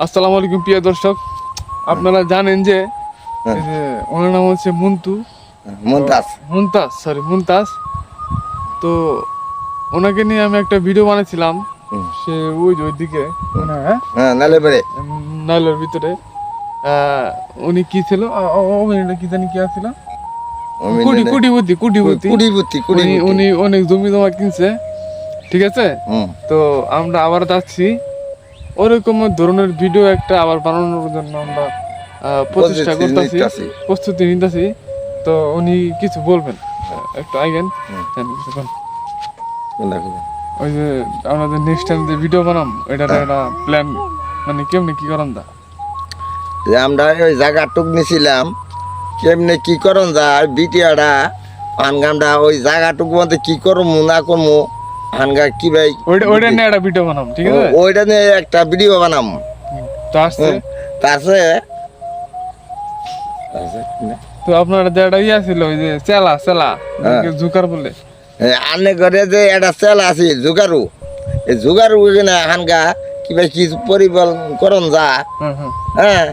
আসসালামু আলাইকুম প্রিয় দর্শক, আপনারা জানেন যে ওনার নাম হচ্ছে মুনতাজ। তো ওনাকে নিয়ে আমি একটা ভিডিও বানাইছিলাম। সে ওইদিকে নালের ভিতরে উনি কি ছিল, কি জানি কি ছিল, কোটিপতি। উনি অনেক জমি জমা কিনছে, ঠিক আছে। তো আমরা আবার যাচ্ছি ওরকম ধরনের ভিডিও একটা আবার বানানোর জন্য আমরা প্রচেষ্টা করতেছি, প্রস্তুতি নিতেছি। তো উনি কিছু বলবেন, একটু আইগেন ওই যে আমরা যে নেক্সট টাইম যে ভিডিও বানাম এটার একটা প্ল্যান, মানে কেমনি কি করেন দা আমরা ওই জায়গা টুক নিছিলাম, কেমনে কি করন যায় বিটিয়াটা হানগামটা ওই জায়গাটুকু মধ্যে কি করবো না করবো হানগা কি ভাই ওইটা নিয়ে একটা ভিডিও বানাম, ঠিক আছে। ওইটা নিয়ে একটা ভিডিও বানাম। তো আপনার যেটা ইয়া ছিল ওই যে চেলা জুকার বলে আনে করে যে একটা চেলা আছে জুগারু, এই জুগারু হানগা কি ভাই কি পরিকল্পন যা হ্যাঁ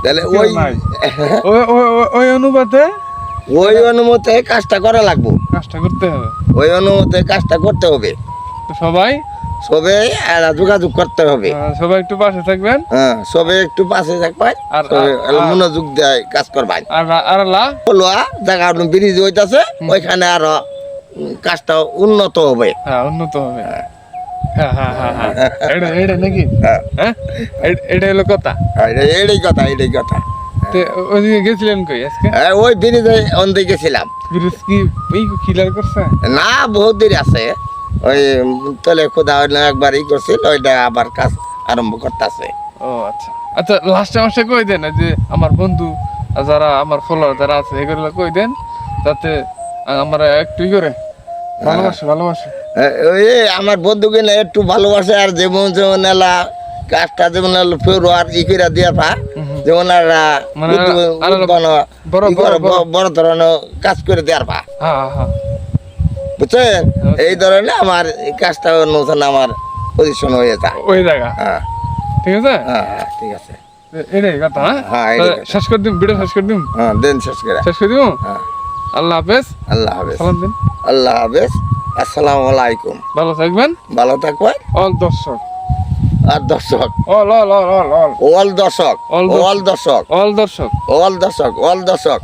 তাহলে ওই অনুপাতে ওই অনুমতে কাজটা করা লাগবো, কাজটা করতে হবে, ওই অনুমতে কাজটা করতে হবে। সবাই যোগাযোগ করতে হবে, সবাই একটু পাশে থাকবেন। হ্যাঁ, সবাই একটু পাশে থাকবেন, মনোযোগ দেয় কাজ করবেন। জায়গা ব্রিজ হইতাছে ওইখানে আরো কাজটা উন্নত হবে, উন্নত হবে। এটা নাকি এটা হলো কথা, এটাই কথা। ওইদিকে গেছিলেন কই আজকে? ওই ব্রিজে অন্তে গেছিলাম। ব্রিজ কি ক্লিয়ার করছে না? বহুত দেরি আছে। ওই তলে খোদা একবার করছিল, ওইটা আবার কাজ আরম্ভ করতেছে। ও আচ্ছা আচ্ছা, লাস্টে মাসে কই দেন যে আমার বন্ধু যারা আমার ফলোয়ার যারা আছে এগুলো কই দেন, যাতে আমরা একটু করে ভালোবাসে ওই আমার বন্ধুকে না একটু ভালোবাসে। আর যেমন এলা কাজটা যেমন ফেরোয়ার ই করে দিয়া পা, যেমন বড় ধরনের কাজ করে দেওয়ার পা, বুঝছেন? এই ধরনের আমার কাজটা নতুন আমার পজিশন হয়ে যায় ওই জায়গা। ঠিক আছে, ঠিক আছে, এটাই কথা। শেষ করে দিন, ভিডিও শেষ করে দিন। দেন শেষ করে দিব। আল্লাহ হাফেজ। আল্লাহ হাফেজ। সালাম দিন। আল্লাহ হাফেজ। আসসালামু আলাইকুম। ভালো থাকবেন। ভালো থাকবেন। অল দর্শক আর দর্শক অল দর্শক দর্শক